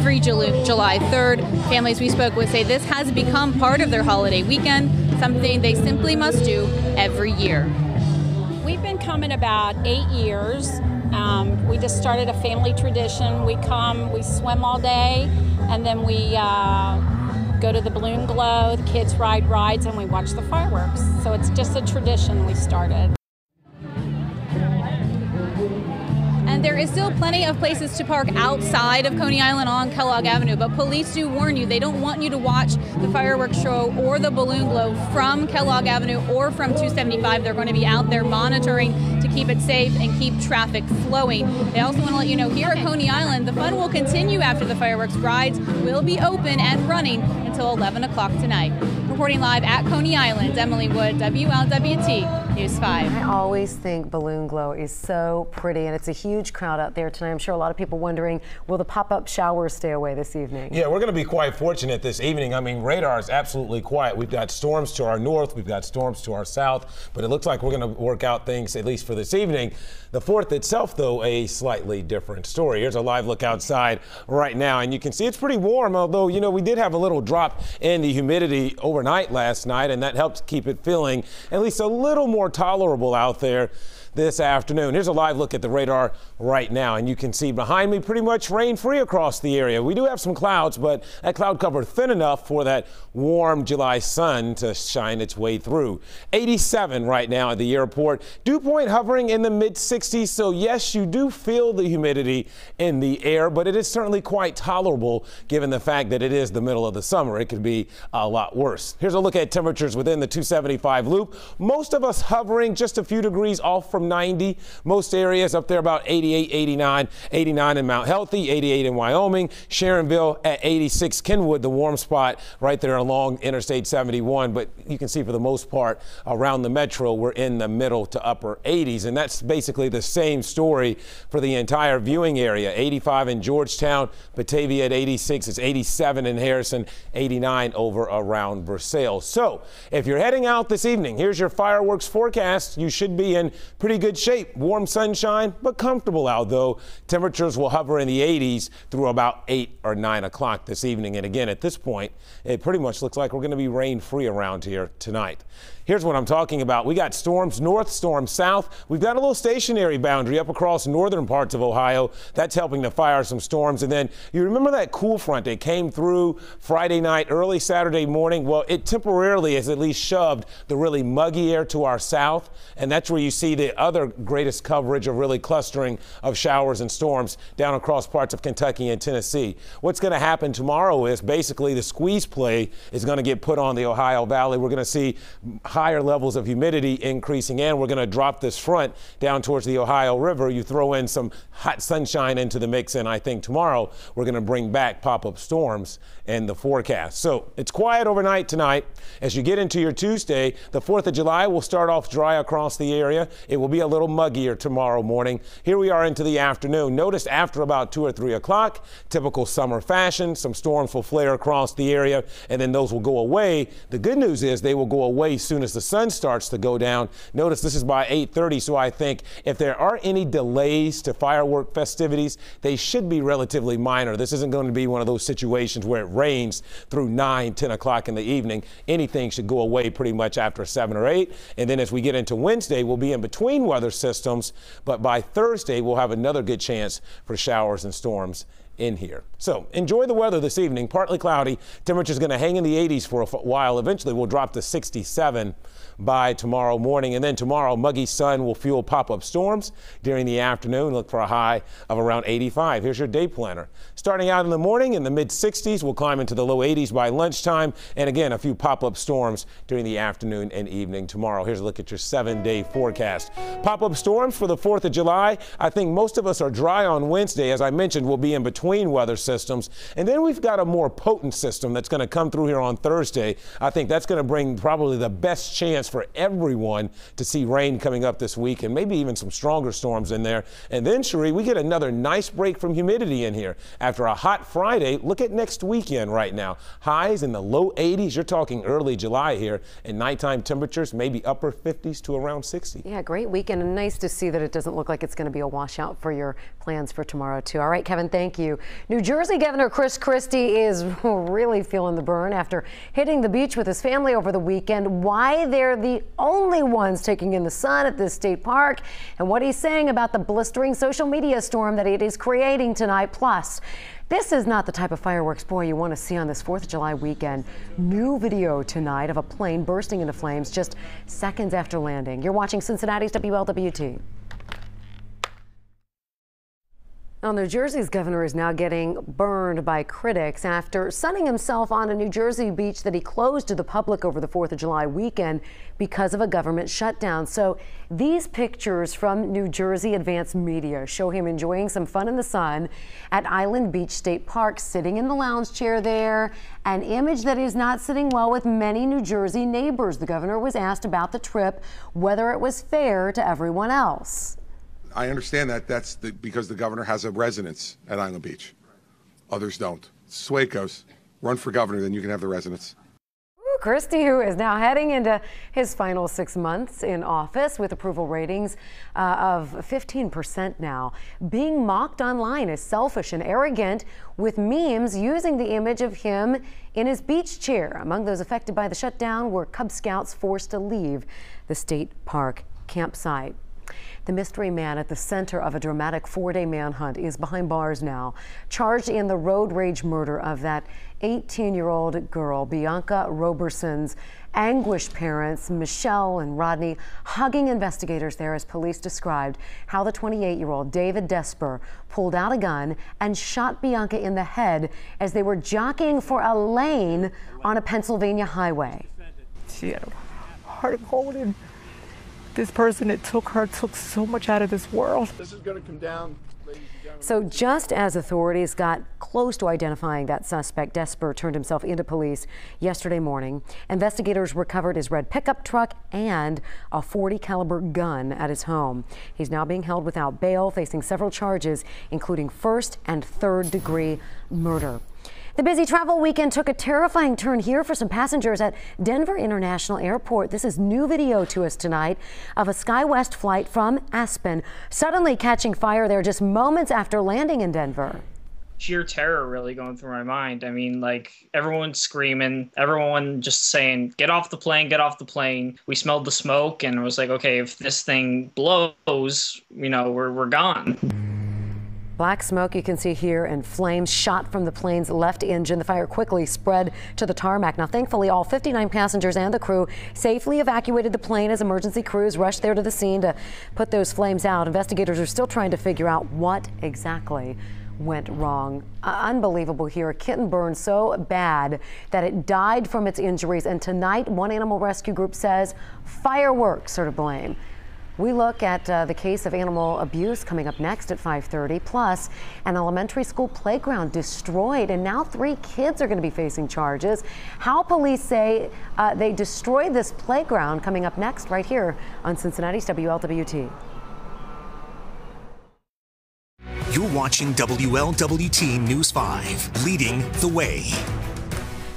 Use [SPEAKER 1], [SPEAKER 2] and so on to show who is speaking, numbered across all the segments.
[SPEAKER 1] every July 3rd. Families we spoke with say this has become part of their holiday weekend, something they simply must do every year.
[SPEAKER 2] We've been coming about 8 years. We just started a family tradition. We come, we swim all day, and then we go to the balloon glow, the kids ride rides, and we watch the fireworks. So it's just a tradition we started.
[SPEAKER 1] And there is still plenty of places to park outside of Coney Island on Kellogg Avenue, but police do warn you they don't want you to watch the fireworks show or the balloon glow from Kellogg Avenue or from 275. They're going to be out there monitoring to keep it safe and keep traffic flowing. They also want to let you know here at Coney Island, the fun will continue after the fireworks. Rides will be open and running until 11 o'clock tonight. Reporting live at Coney Island, Emily Wood, WLWT News 5.
[SPEAKER 3] I always think balloon glow is so pretty, and it's a huge crowd out there tonight. I'm sure a lot of people wondering, will the pop-up showers stay away this evening?
[SPEAKER 4] Yeah, we're going to be quite fortunate this evening. I mean, radar is absolutely quiet. We've got storms to our north, we've got storms to our south, but it looks like we're going to work out things, at least for this evening. The 4th itself, though, a slightly different story. Here's a live look outside right now, and you can see it's pretty warm, although, you know, we did have a little drop in the humidity overnight last night, and that helped keep it feeling at least a little more tolerable out there this afternoon. Here's a live look at the radar right now, and you can see behind me pretty much rain-free across the area. We do have some clouds, but that cloud cover thin enough for that warm July sun to shine its way through. 87 right now at the airport. Dew point hovering in the mid-60s, so yes, you do feel the humidity in the air, but it is certainly quite tolerable given the fact that it is the middle of the summer. It could be a lot worse. Here's a look at temperatures within the 275 loop. Most of us hovering just a few degrees off from 90. Most areas up there about 88, 89, 89 in Mount Healthy, 88 in Wyoming, Sharonville at 86, Kenwood, the warm spot right there along Interstate 71. But you can see for the most part around the metro, we're in the middle to upper 80s. And that's basically the same story for the entire viewing area. 85 in Georgetown, Batavia at 86. It's 87 in Harrison, 89 over around Versailles. So if you're heading out this evening, here's your fireworks forecast. You should be in pretty good shape. Warm sunshine, but comfortable out, though. Temperatures will hover in the 80s through about 8 or 9 o'clock this evening. And again, at this point, it pretty much looks like we're going to be rain-free around here tonight. Here's what I'm talking about. We got storms north, storms south. We've got a little stationary boundary up across northern parts of Ohio. That's helping to fire some storms. And then you remember that cool front that came through Friday night, early Saturday morning? Well, it temporarily has at least shoved the really muggy air to our south. And that's where you see the other greatest coverage of really clustering of showers and storms down across parts of Kentucky and Tennessee. What's going to happen tomorrow is basically the squeeze play is going to get put on the Ohio Valley. We're going to see higher levels of humidity increasing, and we're going to drop this front down towards the Ohio River. You throw in some hot sunshine into the mix, and I think tomorrow we're going to bring back pop-up storms in the forecast. So it's quiet overnight tonight. As you get into your Tuesday, the 4th of July will start off dry across the area. It will be a little muggier tomorrow morning. Here we are into the afternoon. Notice after about 2 or 3 o'clock, typical summer fashion, some storms will flare across the area, and then those will go away. The good news is they will go away soon as the sun starts to go down. Notice this is by 8:30, so I think if there are any delays to firework festivities, they should be relatively minor. This isn't going to be one of those situations where it rains through 9, 10 o'clock in the evening. Anything should go away pretty much after 7 or 8. And then as we get into Wednesday, we'll be in between weather systems, but by Thursday, we'll have another good chance for showers and storms in here. So enjoy the weather this evening. Partly cloudy. Temperature's going to hang in the 80s for a while. Eventually, we'll drop to 67 by tomorrow morning. And then tomorrow, muggy sun will fuel pop-up storms during the afternoon. Look for a high of around 85. Here's your day planner. Starting out in the morning in the mid-60s, we'll climb into the low 80s by lunchtime. And again, a few pop-up storms during the afternoon and evening tomorrow. Here's a look at your 7-day forecast. Pop-up storms for the 4th of July. I think most of us are dry on Wednesday. As I mentioned, we'll be in between weather systems. And then we've got a more potent system that's going to come through here on Thursday. I think that's going to bring probably the best chance for everyone to see rain coming up this week, and maybe even some stronger storms in there. And then, Cherie, we get another nice break from humidity in here. After a hot Friday, look at next weekend right now. Highs in the low 80s. You're talking early July here, and nighttime temperatures maybe upper 50s to around 60.
[SPEAKER 3] Yeah, great weekend, and nice to see that it doesn't look like it's going to be a washout for your plans for tomorrow, too. All right, Kevin, thank you. you. New Jersey Governor Chris Christie is really feeling the burn after hitting the beach with his family over the weekend. Why they're the only ones taking in the sun at this state park, and what he's saying about the blistering social media storm that it is creating tonight. Plus, this is not the type of fireworks, boy, you want to see on this 4th of July weekend. New video tonight of a plane bursting into flames just seconds after landing. You're watching Cincinnati's WLWT. Well, New Jersey's governor is now getting burned by critics after sunning himself on a New Jersey beach that he closed to the public over the 4th of July weekend because of a government shutdown. So these pictures from New Jersey Advanced Media show him enjoying some fun in the sun at Island Beach State Park, sitting in the lounge chair there, an image that is not sitting well with many New Jersey neighbors. The governor was asked about the trip, whether it was fair to everyone else.
[SPEAKER 5] I understand that that's because the governor has a residence at Island Beach. Others don't. It's the way it goes. Run for governor, then you can have the residence.
[SPEAKER 3] Christie, who is now heading into his final 6 months in office with approval ratings of 15% now, being mocked online as selfish and arrogant with memes using the image of him in his beach chair. Among those affected by the shutdown were Cub Scouts forced to leave the state park campsite. The mystery man at the center of a dramatic 4-day manhunt is behind bars now, charged in the road rage murder of that 18-year-old girl. Bianca Roberson's anguished parents, Michelle and Rodney, hugging investigators there as police described how the 28-year-old David Desper pulled out a gun and shot Bianca in the head as they were jockeying for a lane on a Pennsylvania highway.
[SPEAKER 6] She had a heart of gold, and this person that took her took so much out of this world.
[SPEAKER 5] This is going to come down.
[SPEAKER 3] So just as authorities got close to identifying that suspect, Desper turned himself into police yesterday morning. Investigators recovered his red pickup truck and a .40 caliber gun at his home. He's now being held without bail, facing several charges, including 1st and 3rd degree murder. The busy travel weekend took a terrifying turn here for some passengers at Denver International Airport. This is new video to us tonight of a SkyWest flight from Aspen suddenly catching fire there just moments after landing in Denver.
[SPEAKER 7] Sheer terror really going through my mind. I mean, like, everyone's screaming, everyone just saying, get off the plane, get off the plane. We smelled the smoke and it was like, okay, if this thing blows, you know, we're gone.
[SPEAKER 3] Black smoke you can see here and flames shot from the plane's left engine. The fire quickly spread to the tarmac. Now, thankfully, all 59 passengers and the crew safely evacuated the plane as emergency crews rushed there to the scene to put those flames out. Investigators are still trying to figure out what exactly went wrong. Unbelievable here. A kitten burned so bad that it died from its injuries. And tonight, one animal rescue group says fireworks are to blame. We look at the case of animal abuse coming up next at 5:30. Plus, an elementary school playground destroyed, and now 3 kids are going to be facing charges. How police say they destroyed this playground coming up next right here on Cincinnati's WLWT.
[SPEAKER 8] You're watching WLWT News 5, leading the way.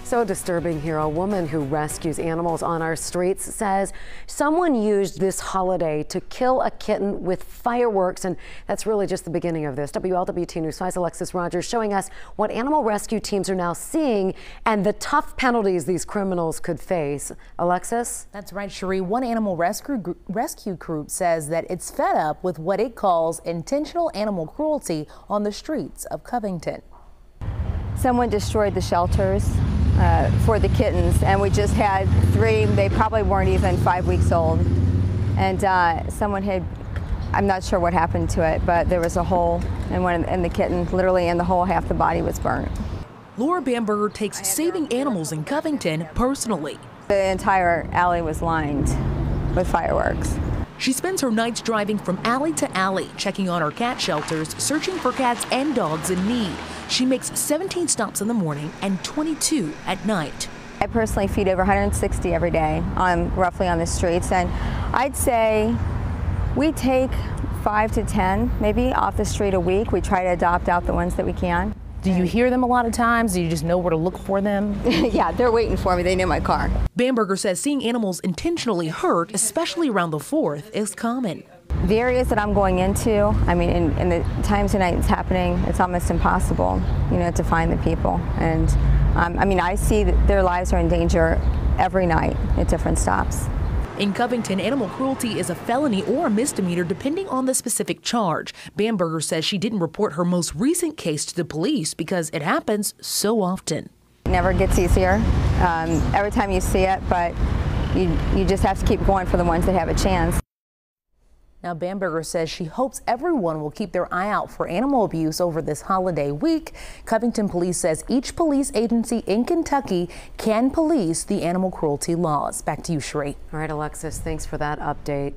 [SPEAKER 3] So disturbing here. A woman who rescues animals on our streets says someone used this holiday to kill a kitten with fireworks, and that's really just the beginning of this. WLWT News 5's Alexis Rogers showing us what animal rescue teams are now seeing and the tough penalties these criminals could face. Alexis?
[SPEAKER 9] That's right, Cherie. One animal rescue group says that it's fed up with what it calls intentional animal cruelty on the streets of Covington.
[SPEAKER 10] Someone destroyed the shelters for the kittens, and we just had 3. They probably weren't even 5 weeks old, and someone had, I'm not sure what happened to it, but there was a hole in the kitten, literally in the hole, half the body was burnt.
[SPEAKER 9] Laura Bamberger takes saving animals in Covington personally.
[SPEAKER 10] The entire alley was lined with fireworks.
[SPEAKER 9] She spends her nights driving from alley to alley, checking on her cat shelters, searching for cats and dogs in need. She makes 17 stops in the morning and 22 at night.
[SPEAKER 10] I personally feed over 160 every day, roughly on the streets, and I'd say we take 5 to 10 maybe off the street a week. We try to adopt out the ones that we can.
[SPEAKER 9] Do you hear them a lot of times? Do you just know where to look for them?
[SPEAKER 10] Yeah, they're waiting for me. They know my car.
[SPEAKER 9] Bamberger says seeing animals intentionally hurt, especially around the 4th, is common.
[SPEAKER 10] The areas that I'm going into, I mean, in the times of night it's happening, it's almost impossible, to find the people. And I mean, I see that their lives are in danger every night at different stops.
[SPEAKER 9] In Covington, animal cruelty is a felony or a misdemeanor depending on the specific charge. Bamberger says she didn't report her most recent case to the police because it happens so often.
[SPEAKER 10] It never gets easier every time you see it, but you just have to keep going for the ones that have a chance.
[SPEAKER 9] Now, Bamberger says she hopes everyone will keep their eye out for animal abuse over this holiday week. Covington Police says each police agency in Kentucky can police the animal cruelty laws. Back to you, Sheree.
[SPEAKER 3] All right, Alexis, thanks for that update.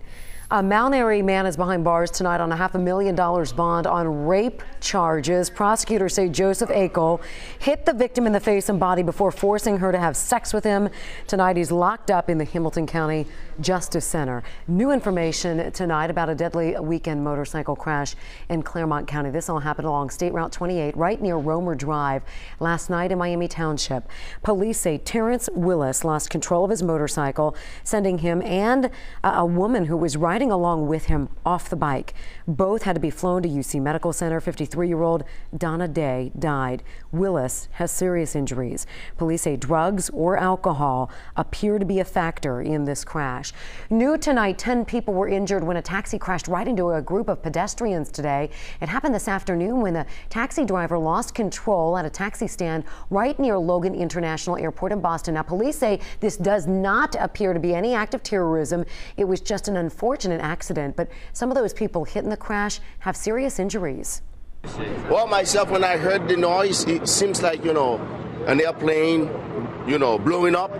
[SPEAKER 3] A Mount Airy man is behind bars tonight on a $500,000 bond on rape charges. Prosecutors say Joseph Akel hit the victim in the face and body before forcing her to have sex with him. Tonight, he's locked up in the Hamilton County Justice Center. New information tonight about a deadly weekend motorcycle crash in Claremont County. This all happened along State Route 28, right near Romer Drive, last night in Miami Township. Police say Terrence Willis lost control of his motorcycle, sending him and a woman who was riding along with him off the bike. Both had to be flown to UC Medical Center. 53-year-old Donna Day died. Willis has serious injuries. Police say drugs or alcohol appear to be a factor in this crash. New tonight, 10 people were injured when a taxi crashed right into a group of pedestrians today. It happened this afternoon when the taxi driver lost control at a taxi stand right near Logan International Airport in Boston. Now, police say this does not appear to be any act of terrorism. It was just an unfortunate accident, but some of those people hit in the crash have serious injuries.
[SPEAKER 11] Well, myself, when I heard the noise, it seems like, an airplane, blowing up.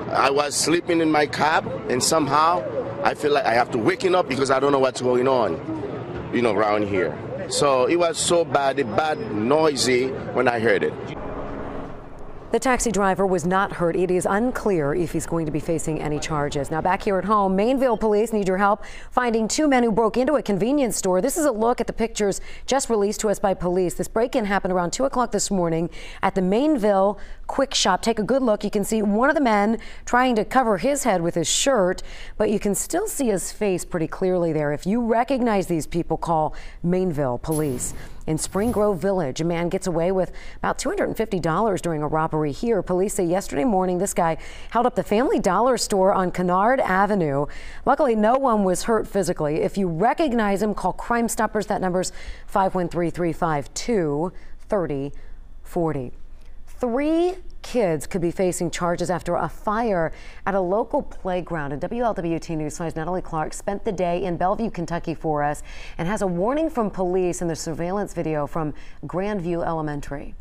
[SPEAKER 11] I was sleeping in my cab, and somehow I feel like I have to waking up because I don't know what's going on, around here. So it was so bad, noisy when I heard it.
[SPEAKER 3] The taxi driver was not hurt. It is unclear if he's going to be facing any charges. Now, back here at home, Mainville police need your help finding two men who broke into a convenience store. This is a look at the pictures just released to us by police. This break-in happened around 2 o'clock this morning at the Mainville Quick Shop. Take a good look. You can see one of the men trying to cover his head with his shirt, but you can still see his face pretty clearly there. If you recognize these people, call Mainville police. In Spring Grove Village, a man gets away with about $250 during a robbery here. Police say yesterday morning this guy held up the Family Dollar store on Kennard Avenue. Luckily, no one was hurt physically. If you recognize him, call Crime Stoppers. That number's 513-352-3040. 3 kids could be facing charges after a fire at a local playground. And WLWT News 5's Natalie Clark spent the day in Bellevue, Kentucky for us and has a warning from police in the surveillance video from Grandview Elementary.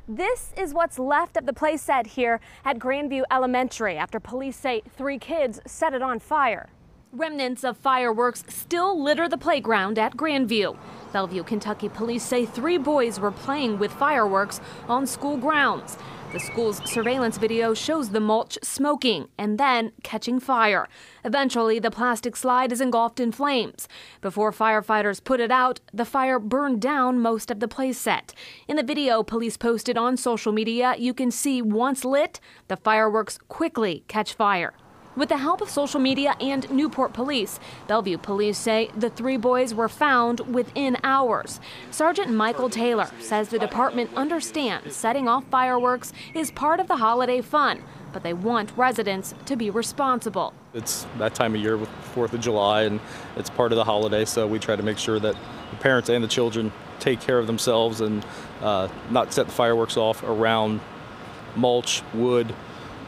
[SPEAKER 12] This is what's left of the play set here at Grandview Elementary after police say 3 kids set it on fire. Remnants of fireworks still litter the playground at Grandview. Bellevue, Kentucky police say 3 boys were playing with fireworks on school grounds. The school's surveillance video shows the mulch smoking and then catching fire. Eventually, the plastic slide is engulfed in flames. Before firefighters put it out, the fire burned down most of the play set. In the video police posted on social media, you can see once lit, the fireworks quickly catch fire. With the help of social media and Newport police, Bellevue police say the 3 boys were found within hours. Sergeant Michael Taylor says the department understands setting off fireworks is part of the holiday fun, but they want residents to be responsible.
[SPEAKER 13] It's that time of year with 4th of July, and it's part of the holiday, so we try to make sure that the parents and the children take care of themselves and not set the fireworks off around mulch, wood,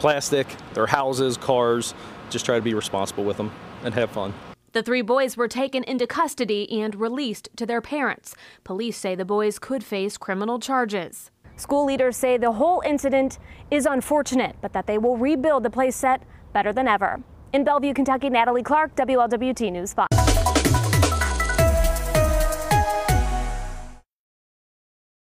[SPEAKER 13] plastic, their houses, cars. Just try to be responsible with them and have fun.
[SPEAKER 12] The 3 boys were taken into custody and released to their parents. Police say the boys could face criminal charges. School leaders say the whole incident is unfortunate, but that they will rebuild the play set better than ever. In Bellevue, Kentucky, Natalie Clark, WLWT News 5.